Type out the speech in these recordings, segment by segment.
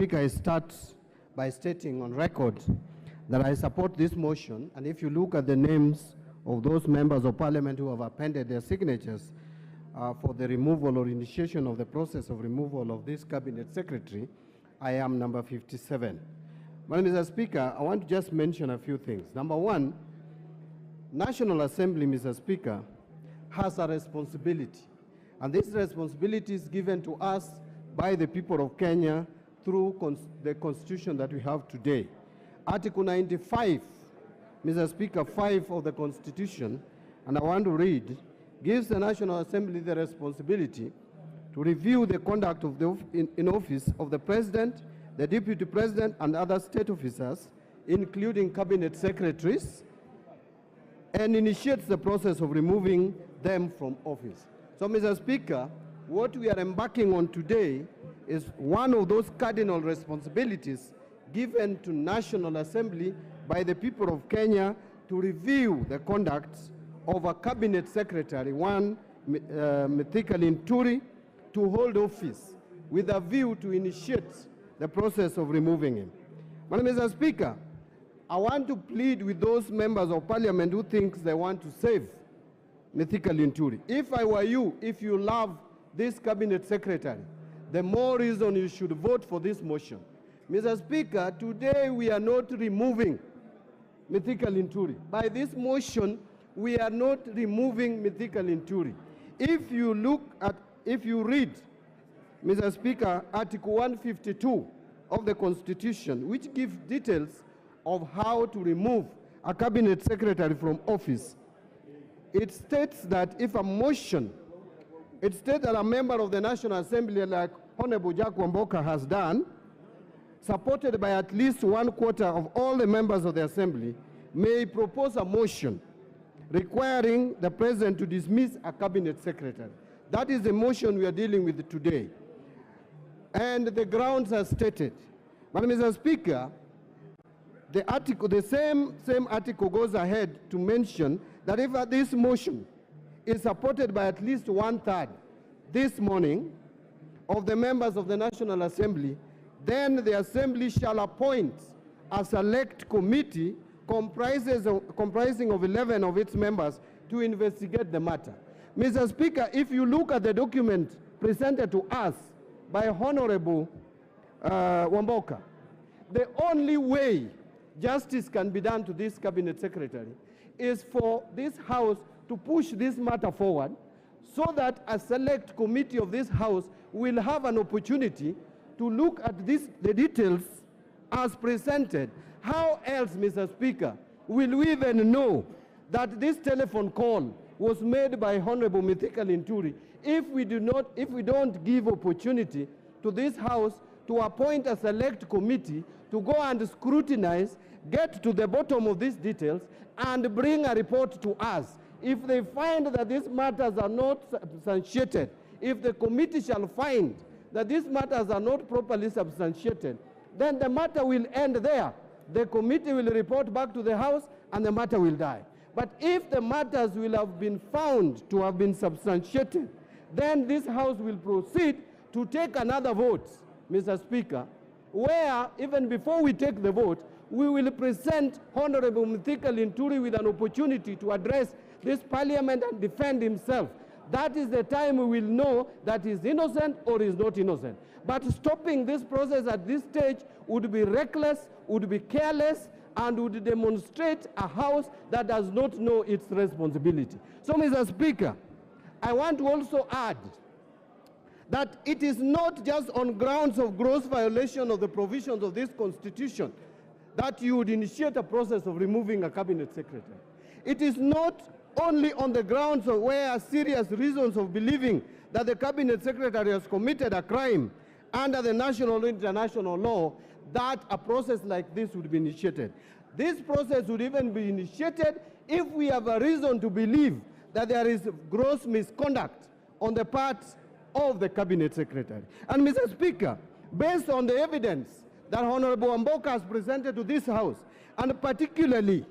Speaker, I start by stating on record that I support this motion, and if you look at the names of those members of parliament who have appended their signatures for the removal or initiation of the process of removal of this cabinet secretary, I am number 57. Madam Mr. Speaker, I want to just mention a few things. Number one, National Assembly, Mr. Speaker, has a responsibility, and this responsibility is given to us by the people of Kenya through the constitution that we have today. Article 95, Mr. Speaker, 5 of the Constitution, and I want to read, gives the National Assembly the responsibility to review the conduct of in office of the President, the Deputy President, and other state officers, including cabinet secretaries, and initiates the process of removing them from office. So, Mr. Speaker, what we are embarking on today is one of those cardinal responsibilities given to National Assembly by the people of Kenya to review the conduct of a cabinet secretary, one Linturi, to hold office with a view to initiate the process of removing him. Madam Mr. Speaker, I want to plead with those members of parliament who think they want to save Linturi. If I were you, if you love this cabinet secretary, the more reason you should vote for this motion. Mr. Speaker, today we are not removing Linturi. By this motion, we are not removing Linturi. If you read, Mr. Speaker, Article 152 of the Constitution, which gives details of how to remove a cabinet secretary from office, it states that if a motion, it states that a member of the National Assembly, like Honorable Jack Wamboka has done, supported by at least 1/4 of all the members of the Assembly, may propose a motion requiring the President to dismiss a cabinet secretary. That is the motion we are dealing with today. And the grounds are stated. But Mr. Speaker, the same article goes ahead to mention that if this motion is supported by at least 1/3 this morning of the members of the National Assembly, then the Assembly shall appoint a select committee comprising of 11 of its members to investigate the matter. Mr. Speaker, if you look at the document presented to us by Honorable Wamboka, the only way justice can be done to this cabinet secretary is for this House to push this matter forward so that a select committee of this House will have an opportunity to look at the details as presented. How else, Mr. Speaker, will we even know that this telephone call was made by Honorable Linturi if we don't give opportunity to this House to appoint a select committee to go and scrutinize, get to the bottom of these details, and bring a report to us? If they find that these matters are not substantiated, if the committee shall find that these matters are not properly substantiated, then the matter will end there. The committee will report back to the House and the matter will die. But if the matters will have been found to have been substantiated, then this House will proceed to take another vote, Mr. Speaker, where even before we take the vote, we will present Honorable Linturi with an opportunity to address this parliament and defend himself. That is the time we will know that he is innocent or is not innocent. But stopping this process at this stage would be reckless, would be careless, and would demonstrate a House that does not know its responsibility. So, Mr. Speaker, I want to also add that it is not just on grounds of gross violation of the provisions of this Constitution that you would initiate a process of removing a cabinet secretary. It is not only on the grounds of where serious reasons of believing that the cabinet secretary has committed a crime under the national or international law that a process like this would be initiated. This process would even be initiated if we have a reason to believe that there is gross misconduct on the part of the cabinet secretary. And Mr. Speaker, based on the evidence that Honorable Wamboka has presented to this House, and particularly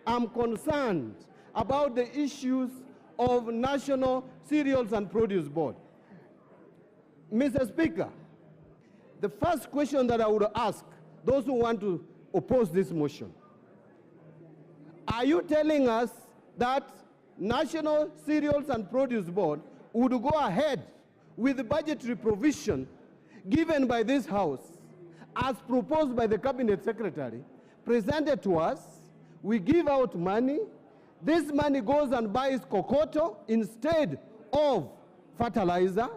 I'm concerned about the issues of National Cereals and Produce Board. Mr. Speaker, the first question that I would ask those who want to oppose this motion, are you telling us that National Cereals and Produce Board would go ahead with the budgetary provision given by this House as proposed by the Cabinet Secretary, presented to us? We give out money. This money goes and buys kokoto instead of fertilizer,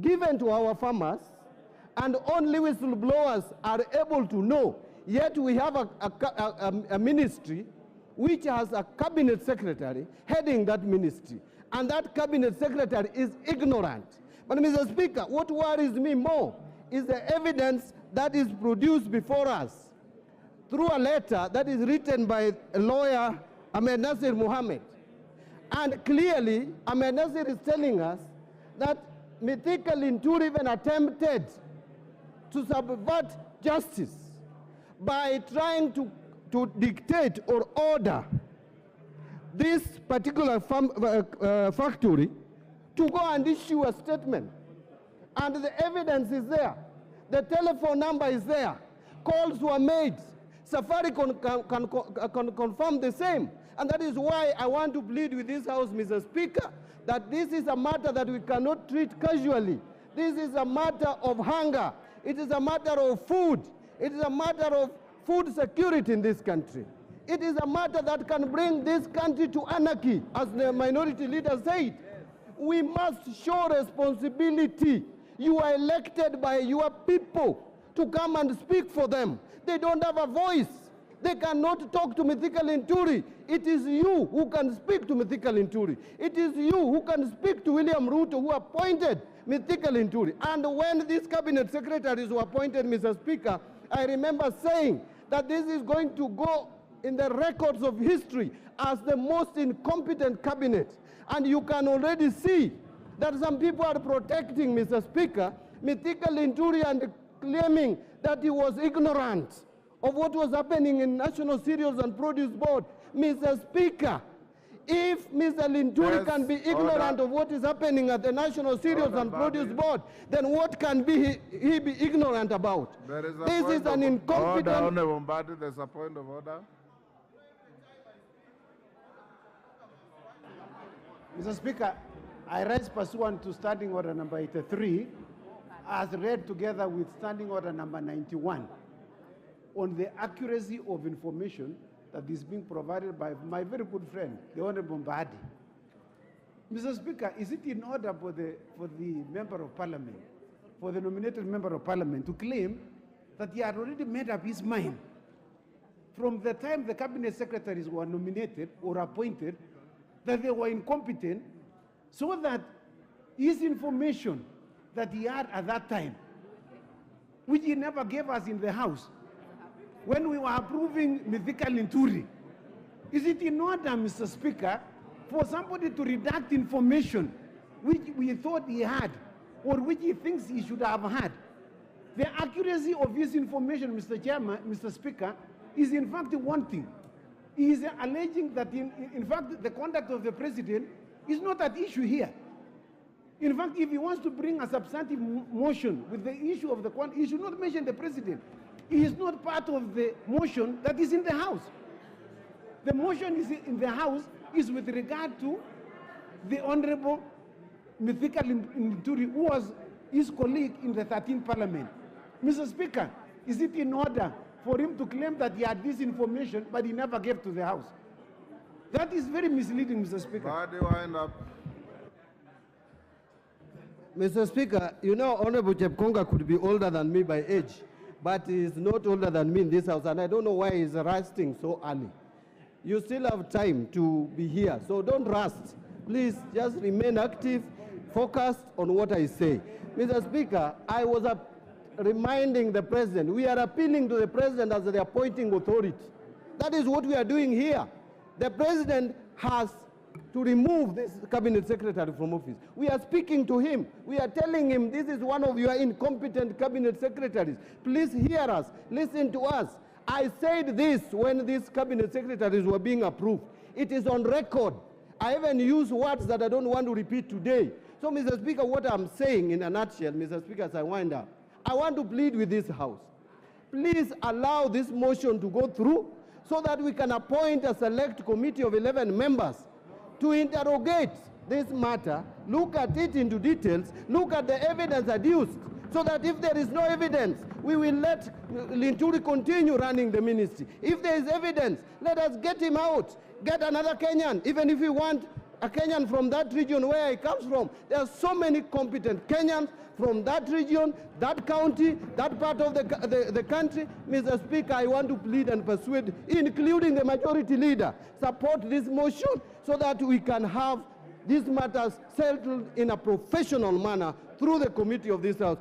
given to our farmers, and only whistleblowers are able to know. Yet we have a ministry which has a cabinet secretary heading that ministry, and that cabinet secretary is ignorant. But Mr. Speaker, what worries me more is the evidence that is produced before us through a letter that is written by a lawyer, Ahmed Nasir Mohammed. And clearly, Ahmed Nasir is telling us that Mithika Linturi even attempted to subvert justice by trying to dictate or order this particular factory to go and issue a statement. And the evidence is there. The telephone number is there. Calls were made. Safaricom can confirm the same. And that is why I want to plead with this House, Mr. Speaker, that this is a matter that we cannot treat casually. This is a matter of hunger. It is a matter of food. It is a matter of food security in this country. It is a matter that can bring this country to anarchy, as the minority leader said. We must show responsibility. You are elected by your people to come and speak for them. They don't have a voice. They cannot talk to Mithika Linturi. It is you who can speak to Mithika Linturi. It is you who can speak to William Ruto, who appointed Mithika Linturi. And when these cabinet secretaries were appointed, Mr. Speaker, I remember saying that this is going to go in the records of history as the most incompetent cabinet. And you can already see that some people are protecting, Mr. Speaker, Mithika Linturi and claiming that he was ignorant of what was happening in National Cereals and Produce Board. Mr. Speaker, if Mr. Linturi can be ignorant of what is happening at the National Cereals and Produce Board, then what can he be ignorant about? This is an incompetent... Honorable Mbadi, there's a point of order. Mr. Speaker, I rise pursuant to Standing Order number 83, as read together with Standing Order number 91, on the accuracy of information that is being provided by my very good friend, the Honorable Mbadi. Mr. Speaker, is it in order for the Member of Parliament, for the nominated Member of Parliament to claim that he had already made up his mind from the time the Cabinet Secretaries were nominated or appointed, that they were incompetent, so that his information that he had at that time, which he never gave us in the House, when we were approving Mithika Linturi, is it in order, Mr. Speaker, for somebody to redact information which we thought he had or which he thinks he should have had? The accuracy of his information, Mr. Chairman, Mr. Speaker, is in fact wanting. He is alleging that, in fact, the conduct of the president is not at issue here. In fact, if he wants to bring a substantive motion with the issue of the conduct, he should not mention the president. He is not part of the motion that is in the House. The motion is in the House is with regard to the Honorable Mithika Linturi, who was his colleague in the 13th Parliament. Mr. Speaker, is it in order for him to claim that he had this information, but he never gave to the House? That is very misleading, Mr. Speaker. Mbadi, wind up. Mr. Speaker, you know, Honorable Chepkonga could be older than me by age, but he is not older than me in this House, and I don't know why he's resting so early. You still have time to be here, so don't rust. Please just remain active, focused on what I say. Mr. Speaker, I was reminding the President, we are appealing to the President as the appointing authority. That is what we are doing here. The President has to remove this cabinet secretary from office. We are speaking to him. We are telling him this is one of your incompetent cabinet secretaries. Please hear us. Listen to us. I said this when these cabinet secretaries were being approved. It is on record. I even use words that I don't want to repeat today. So, Mr. Speaker, what I'm saying in a nutshell, Mr. Speaker, as I wind up, I want to plead with this House. Please allow this motion to go through so that we can appoint a select committee of 11 members to interrogate this matter, look at it into details, look at the evidence adduced, so that if there is no evidence, we will let Linturi continue running the ministry. If there is evidence, let us get him out, get another Kenyan, even if we want a Kenyan from that region where he comes from. There are so many competent Kenyans from that region, that county, that part of the country. Mr. Speaker, I want to plead and persuade, including the majority leader, support this motion so that we can have these matters settled in a professional manner through the committee of this House.